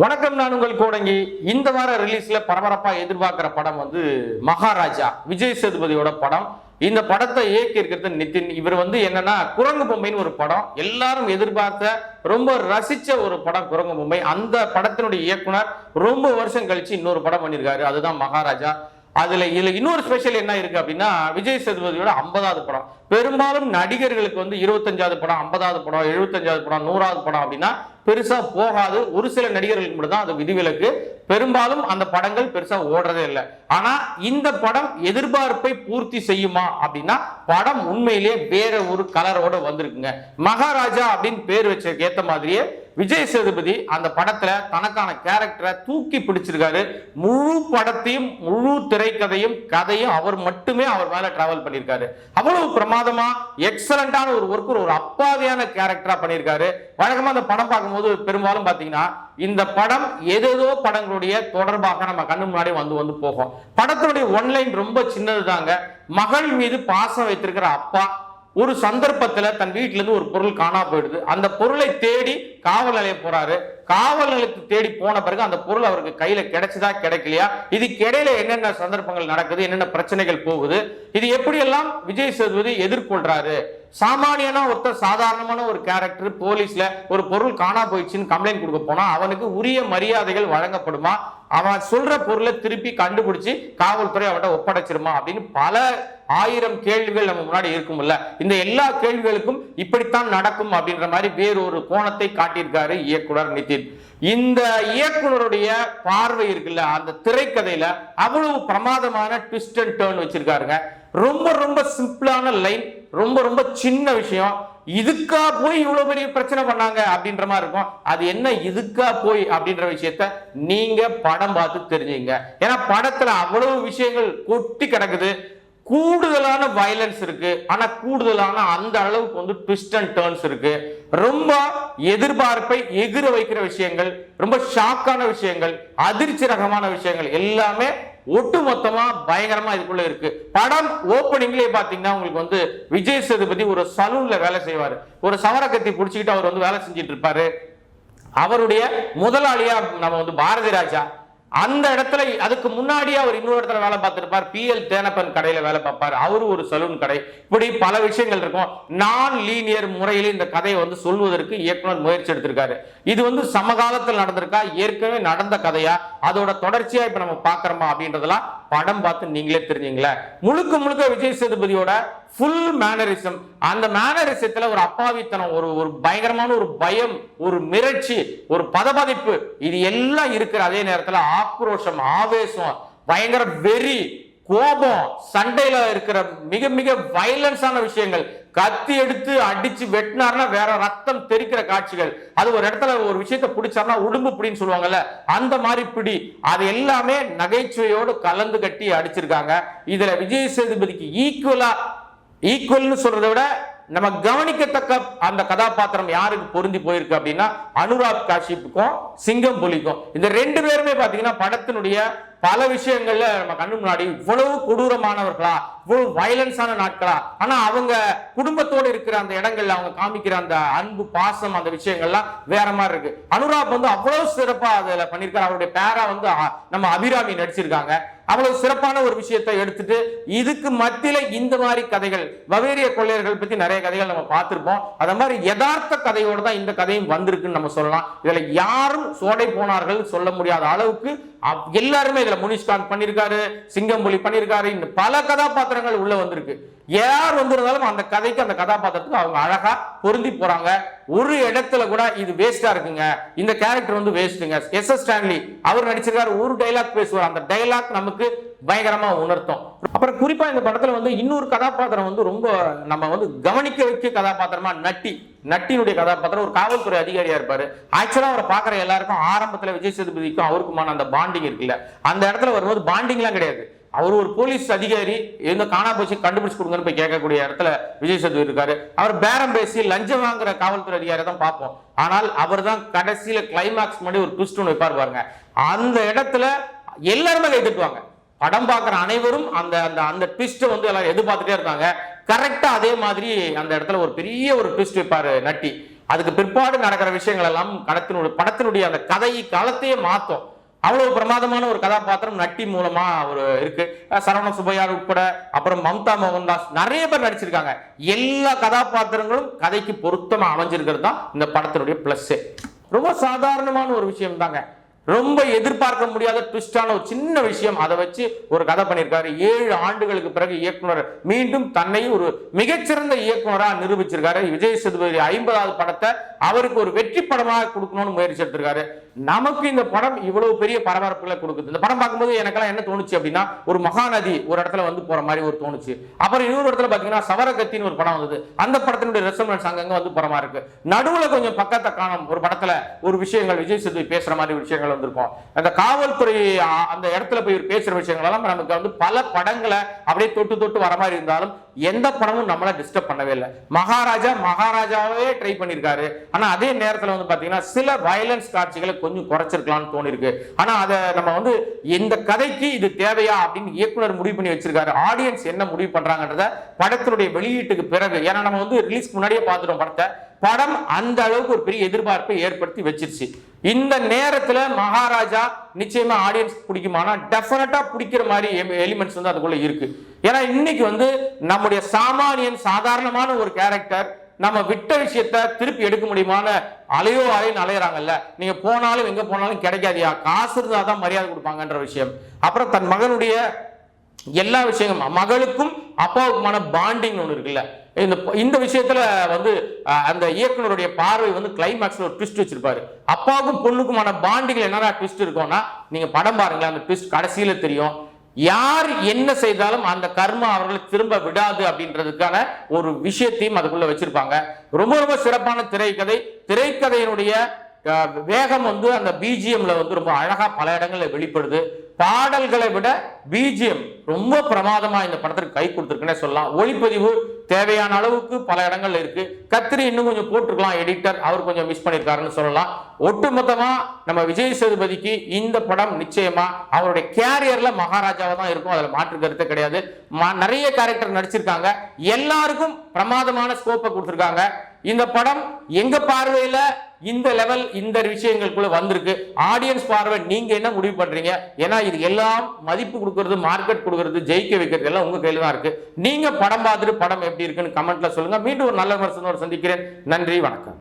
வணக்கம், நான் உங்கள் கோடங்கி. இந்த வார ரிலீஸ்ல பரபரப்பா எதிர்பார்க்கிற படம் மகாராஜா, விஜய் சேதுபதியோட படம். இந்த படத்தை இயக்கி இருக்கிறது நிதின். இவர் என்னன்னா குரங்கு பொம்மைன்னு ஒரு படம், எல்லாரும் எதிர்பார்த்த ரொம்ப ரசிச்ச ஒரு படம் குரங்கு பொம்மை. அந்த படத்தினுடைய இயக்குனர் ரொம்ப வருஷம் கழிச்சு இன்னொரு படம் பண்ணியிருக்காரு, அதுதான் மகாராஜா. இதுல இன்னொரு ஸ்பெஷல் என்ன இருக்கு அப்படின்னா, விஜய் சேதுபதியோட 50வது படம். பெரும்பாலும் நடிகர்களுக்கு 25வது படம், 50வது படம், 75வது படம், 100வது படம் அப்படின்னா பெருசா போகாது. ஒரு சில நடிகர்களுக்கு மட்டும் தான் அது விதிவிலக்கு. பெரும்பாலும் அந்த படங்கள் பெருசா ஓடுறதே இல்லை. ஆனா இந்த படம் எதிர்பார்ப்பை பூர்த்தி செய்யுமா அப்படின்னா, படம் உண்மையிலேயே வேற ஒரு கலரோட வந்திருக்குங்க. மகாராஜா அப்படின்னு பேர் வச்ச ஏத்த மாதிரியே விஜய் சேதுபதி அந்த படத்துல தனக்கான கேரக்டரை தூக்கி பிடிச்சிருக்காரு. முழு படத்தையும் முழு திரைக்கதையும் கதையும் அவர் மட்டுமே அவர் மேல டிராவல் பண்ணியிருக்காரு. அவ்வளவு பிரமாதமா எக்ஸலண்டான ஒரு ஒர்க், ஒரு அப்பாவியான கேரக்டரா பண்ணியிருக்காரு. வழக்கமா அந்த படம் பார்க்கும்போது பெரும்பாலும் பாத்தீங்கன்னா இந்த படம் ஏதேதோ படங்களுடைய தொடர்பாக நம்ம கண்ணு முன்னாடி வந்து போகும். படத்தினுடைய ஒன்லைன் ரொம்ப சின்னது தாங்க. மகள் மீது பாசம் வைத்திருக்கிற அப்பா ஒரு சந்தர்ப்பத்துல தன் வீட்டுல இருந்து ஒரு பொருள் காணா போயிடுது. அந்த பொருளை தேடி காவல் நிலையம் போறாரு. காவல் நிலையத்துக்கு தேடி போன பிறகு அந்த பொருள் அவருக்கு கையில கிடைச்சதா கிடைக்கலையா, இதுக்கு இடையில என்னென்ன சந்தர்ப்பங்கள் நடக்குது, என்னென்ன பிரச்சனைகள் போகுது, இது எப்படியெல்லாம் விஜய் சேதுபதி எதிர்கொள்றாரு. சாமானியனா ஒருத்தர், சாதாரணமான ஒரு கேரக்டர் போலீஸ்ல ஒரு பொருள் காணா போயிடுச்சுன்னு கம்ப்ளைண்ட் கொடுக்க போனா அவனுக்கு உரிய மரியாதைகள் வழங்கப்படுமா, அவன் சொல்ற பொருளை திருப்பி கண்டுபிடிச்சு காவல்துறை அவன்கிட்ட ஒப்படைச்சிருமா அப்படின்னு பல ஆயிரம் கேள்விகள் நம்ம முன்னாடி இருக்கும்ல. இந்த எல்லா கேள்விகளுக்கும் இப்படித்தான் நடக்கும் அப்படின்ற மாதிரி வேறொரு கோணத்தை காட்டியிருக்காரு இயக்குனர் நிதின். இந்த இயக்குனருடைய பார்வை இருக்குல்ல, அந்த திரைக்கதையில அவ்வளவு பிரமாதமான ட்விஸ்ட் அண்ட் டர்ன் வச்சிருக்காருங்க. ரொம்ப ரொம்ப சிம்பிளான லைன், ரொம்ப ரொம்ப சின்ன விஷயம். இதுக்கா போய் இவ்வளவு பெரிய பிரச்சனை பண்ணாங்க அப்படின்ற மாதிரி இருக்கும். அது என்ன இதுக்கா போய் அப்படின்ற விஷயத்த நீங்க படம் பார்த்து தெரிஞ்சுங்க. ஏன்னா படத்துல அவ்வளவு விஷயங்கள் கொட்டி கிடக்குது. கூடுதலான வயலன்ஸ் இருக்கு, ஆனா கூடுதலான அந்த அளவுக்கு ட்விஸ்ட் அண்ட் டர்ன்ஸ் இருக்கு. ரொம்ப எதிர்பார்ப்பை எகிர வைக்கிற விஷயங்கள், ரொம்ப ஷாக்கான விஷயங்கள், அதிர்ச்சி ரகமான விஷயங்கள் எல்லாமே ஒட்டுமொத்தமா பயங்கரமா இதுக்குள்ள இருக்கு. படம் ஓப்பனிங்லயே பாத்தீங்கன்னா உங்களுக்கு விஜய் சேதுபதி ஒரு சலூன்ல வேலை செய்வாரு. ஒரு சவர கத்தி பிடிச்சிக்கிட்டு அவர் வேலை செஞ்சிட்டு இருப்பாரு. அவருடைய முதலாளியா நம்ம பாரதி ராஜா. அந்த இடத்துல அதுக்கு முன்னாடியே அவர் இன்னொரு இடத்துல வேலை பார்த்திருப்பார். PL தேனப்பன் கடையில வேலை பார்ப்பார். அவரு ஒரு சலூன் கடை. இப்படி பல விஷயங்கள் இருக்கும். நான் லீனியர் முறையில் இந்த கதையை சொல்வதற்கு இயக்குனர் முயற்சி எடுத்திருக்காரு. இது சமகாலத்தில் நடந்திருக்கா, ஏற்கனவே நடந்த கதையா, அதோட தொடர்ச்சியா இப்ப நம்ம பாக்குறோமா அப்படின்றதெல்லாம் படம் பார்த்து நீங்களே தெரிஞ்சீங்களே. முழுக்க முழுக்க விஜய் சேதுபதியோட ஃபுல் மேனரிசம், அந்த மேனரிசத்துல ஒரு அப்பாவித்தனம், ஒரு பயங்கரமான ஒரு பயம், ஒரு மிரட்சி, ஒரு பதபதிப்பு, இது எல்லாம் இருக்கிற அதே நேரத்துல ஆக்ரோஷம், ஆவேசம், பயங்கர வெறி, கோபம், சண்டையில இருக்கிற மிக மிக வயலன்ஸான விஷயங்கள், கத்தி எடுத்து அடிச்சு வெட்டினார்னா வேற ரத்தம் தெரிக்கிற காட்சிகள், அது ஒரு இடத்துல ஒரு விஷயத்தை பிடிச்சார்னா உடும்பு பிடின்னு சொல்லுவாங்கல்ல, அந்த மாதிரி பிடி, அது எல்லாமே நகைச்சுவையோடு கலந்து கட்டி அடிச்சிருக்காங்க. இதுல விஜய் சேதுபதிக்கு ஈக்குவல்னு சொல்றதை விட நம்ம கவனிக்கத்தக்க அந்த கதாபாத்திரம் யாருக்கு பொருந்தி போயிருக்கு அப்படின்னா, அனுராக் காஷிப்புக்கும் சிங்கம் புலிக்கும். இந்த ரெண்டு பேருமே பாத்தீங்கன்னா படத்தினுடைய பல விஷயங்கள்ல நம்ம கண்ணு முன்னாடி இவ்வளவு கொடூரமானவர்களா, இவ்வளவு வயலன்ஸான நாட்களா, ஆனா அவங்க குடும்பத்தோடு இருக்கிற அந்த இடங்கள்ல அவங்க காமிக்கிற அந்த அன்பு, பாசம், அந்த விஷயங்கள்லாம் வேற மாதிரி இருக்கு. அனுராக் அவ்வளவு சிறப்பா அதுல பண்ணிருக்காரு. அவருடைய பேரா நம்ம அபிராமி நடிச்சிருக்காங்க. அவ்வளவு சிறப்பான ஒரு விஷயத்தை எடுத்துட்டு இதுக்கு மத்தியில இந்த மாதிரி கதைகள், பவேரிய கொள்ளையர்கள் பத்தி நிறைய கதைகள் நம்ம பார்த்திருப்போம். அத மாதிரி யதார்த்த கதையோடு தான் இந்த கதையும் வந்திருக்குன்னு நம்ம சொல்லலாம். இதுல யாரும் சோடை போனார்கள் சொல்ல முடியாத அளவுக்கு எல்லாருமே இதுல முனிஷ்காந்த் பண்ணிருக்காரு, சிங்கம்புலி பண்ணிருக்காரு, இந்த பல கதாபாத்திரங்கள் உள்ள வந்திருக்கு. யார் வந்திருந்தாலும் அந்த கதைக்கு, அந்த கதாபாத்திரத்துக்கு அவங்க அழகா பொருந்தி போறாங்க. ஒரு இடத்துல கூட இது வேஸ்டா இருக்குங்க, இந்த கேரக்டர் வேஸ்ட்டுங்க. SS ஸ்டான்லி அவர் நடிச்சிருக்காரு, ஒரு டைலாக் பேசுவார், அந்த டைலாக் நமக்கு பயங்கரமா உணர்த்தும். அப்புறம் குறிப்பா இந்த படத்துல இன்னொரு கதாபாத்திரம் ரொம்ப நம்ம கவனிக்க வைக்க கதாபாத்திரமா நட்டினுடைய கதாபாத்திரம் ஒரு காவல்துறை அதிகாரியா இருப்பாரு. ஆக்சுவலா அவரை பாக்குற எல்லாருக்கும் ஆரம்பத்துல விஜய் சேதுபதிக்கும் அவருக்குமான அந்த பாண்டிங் இருக்குல்ல, அந்த இடத்துல வரும்போது பாண்டிங் எல்லாம் கிடையாது. அவர் ஒரு போலீஸ் அதிகாரி, எங்க காணா போச்சு கண்டுபிடிச்சு கொடுங்கன்னு போய் கேட்கக்கூடிய இடத்துல விஜய் சேதுபதி இருக்காரு. அவர் பேரம் பேசி லஞ்சம் வாங்குற காவல்துறை அதிகாரி தான் பார்ப்போம். ஆனால் அவர் தான் கடைசியில கிளைமாக்ஸ் முன்னாடி ஒரு ட்விஸ்ட் ஒன்று வைப்பார் பாருங்க. அந்த இடத்துல எல்லாருமே கை தட்டுவாங்க. படம் பார்க்குற அனைவரும் அந்த அந்த ட்விஸ்ட்டை எல்லாரும் எதிர்பார்த்துட்டே இருக்காங்க. கரெக்டா அதே மாதிரி அந்த இடத்துல ஒரு பெரிய ஒரு ட்விஸ்ட் வைப்பாரு நட்டி. அதுக்கு பிற்பாடு நடக்கிற விஷயங்கள் எல்லாம் படத்தினுடைய அந்த கதையை களத்தையே மாத்தும். அவ்வளவு பிரமாதமான ஒரு கதாபாத்திரம் நட்டி மூலமா ஒரு இருக்கு. சரவண சுப்பையா உட்பட அப்புறம் மம்தா மோகன்தாஸ் நிறைய பேர் நடிச்சிருக்காங்க. எல்லா கதாபாத்திரங்களும் கதைக்கு பொருத்தமா அமைஞ்சிருக்கிறது தான் இந்த படத்தினுடைய பிளஸ். ரொம்ப சாதாரணமான ஒரு விஷயம் தாங்க, ரொம்ப எதிர்பார்க்க முடியாத ட்விஸ்டான ஒரு சின்ன விஷயம். அதை வச்சு ஒரு கதை பண்ணியிருக்காரு. 7 ஆண்டுகளுக்கு பிறகு இயக்குனர் மீண்டும் தன்னை ஒரு மிகச்சிறந்த இயக்குனராக நிரூபிச்சிருக்காரு. விஜய் சேதுபதி 50வது படத்தை அவருக்கு ஒரு வெற்றி படமாக கொடுக்கணும்னு முயற்சி எடுத்திருக்காரு. நமக்கு இந்த படம் இவ்வளவு பெரிய பரபரப்புகளை கொடுக்குது. இந்த படம் பார்க்கும்போது எனக்கெல்லாம் என்ன தோணுச்சு அப்படின்னா, ஒரு மகாநதி ஒரு இடத்துல வந்து போற மாதிரி ஒரு தோணுச்சு. அப்புறம் இன்னொரு இடத்துல பாத்தீங்கன்னா சவரகத்தின்னு ஒரு படம் வந்தது. அந்த படத்தினுடைய ரெசல்மெண்ட்ஸ் அங்கங்க வந்து போற மாதிரி இருக்கு. நடுவுல கொஞ்சம் பக்கத்தை காணும் ஒரு படத்துல ஒரு விஷயங்கள் விஜய் சேதுபதி பேசுற மாதிரி விஷயங்கள் வந்திருக்கும். அந்த காவல்துறை அந்த இடத்துல போய் பேசுற விஷயங்கள் எல்லாம் நமக்கு வந்து பல படங்களை அப்படியே தொட்டு தொட்டு வர மாதிரி இருந்தாலும் எந்த படமும் நம்மள டிஸ்டர்ப் பண்ணவே இல்லை. மகாராஜாவே ட்ரை பண்ணிருக்காரு. ஆனா அதே நேரத்துல வந்து பாத்தீங்கன்னா சில வயலன்ஸ் காட்சிகளை கொஞ்சம் குறைச்சிருக்கலாம்னு தோணி இருக்கு. ஆனா அதை நம்ம வந்து இந்த கதைக்கு இது தேவையா அப்படின்னு இயக்குனர் முடிவு பண்ணி வச்சிருக்காரு. ஆடியன்ஸ் என்ன முடிவு பண்றாங்கன்றத படத்தினுடைய வெளியீட்டுக்கு பிறகு, ஏன்னா நம்ம வந்து ரிலீஸ்க்கு முன்னாடியே பார்த்துட்டோம் படத்தை. படம் அந்த அளவுக்கு ஒரு பெரிய எதிர்பார்ப்பை ஏற்படுத்தி வச்சிருச்சு. இந்த நேரத்துல மகாராஜா நிச்சயமா ஆடியன்ஸ் பிடிக்குமானா டெஃபினட்டா பிடிக்கிற மாதிரி எலிமெண்ட்ஸ் வந்து அதுக்குள்ள இருக்கு. ஏன்னா இன்னைக்கு வந்து நம்முடைய சாமானியன் சாதாரணமான ஒரு கேரக்டர் நம்ம விட்ட விஷயத்த திருப்பி எடுக்க முடியுமான அலைன்னு அலையறாங்கல்ல. நீங்க போனாலும் எங்க போனாலும் கிடைக்காதியா, காசு இருந்தாதான் மரியாதை கொடுப்பாங்கன்ற விஷயம். அப்புறம் தன் மகனுடைய எல்லா விஷயங்களும் மகளுக்கும் அப்பாவுக்குமான பாண்டிங் ஒன்று இருக்குல்ல. இந்த விஷயத்துல வந்து அந்த இயக்குனருடைய பார்வை வந்து கிளைமாக்ஸ்ல ஒரு ட்விஸ்ட் வச்சிருப்பாரு. அப்பாவுக்கும் பொண்ணுக்குமான பாண்டிங்ல என்னடா ட்விஸ்ட் இருக்கும்னா, நீங்க படம் பாருங்களேன், அந்த ட்விஸ்ட் கடைசியில தெரியும். யார் என்ன செய்தாலும் அந்த கர்மா அவர்களை திரும்ப விடாது அப்படின்றதுக்கான ஒரு விஷயத்தையும் அதுக்குள்ள வச்சிருப்பாங்க. ரொம்ப ரொம்ப சிறப்பான திரைக்கதையினுடைய வேகம் வந்து அந்த பிஜிஎம்ல வந்து ரொம்ப அழகா பல இடங்கள்ல வெளிப்படுது. பாடல்களை விட பிஜிஎம் ரொம்ப பிரமாதமா இந்த படத்திற்கு கை கொடுத்துருக்குன்னே சொல்லலாம். ஒளிப்பதிவு தேவையான அளவுக்கு பல இடங்கள்ல இருக்கு. கத்திரி இன்னும் கொஞ்சம் போட்டிருக்கலாம், எடிட்டர் அவர் கொஞ்சம் மிஸ் பண்ணிருக்காருன்னு சொல்லலாம். ஒட்டுமொத்தமா நம்ம விஜய் சேதுபதிக்கு இந்த படம் நிச்சயமா அவருடைய கேரியர்ல மகாராஜாவா தான் இருக்கும், அதுல மாற்று கருத்து கிடையாது. நிறைய கேரக்டர் நடிச்சிருக்காங்க, எல்லாருக்கும் பிரமாதமான ஸ்கோப்பை கொடுத்திருக்காங்க. இந்த படம் எங்க பார்வையில இந்த லெவல் இந்த விஷயங்களுக்குள்ள வந்திருக்கு. ஆடியன்ஸ் பார்வை நீங்க என்ன முடிவு பண்றீங்க? ஏன்னா இது எல்லாம் மதிப்பு கொடுக்கறது, மார்க்கெட் கொடுக்கறது, ஜெயிக்க வைக்கிறது எல்லாம் உங்க கையில தான் இருக்கு. நீங்க படம் பார்த்துட்டு படம் எப்படி இருக்குன்னு கமெண்ட்ல சொல்லுங்க. மீண்டும் ஒரு நல்ல விமர்சனத்தோட சந்திக்கிறேன். நன்றி, வணக்கம்.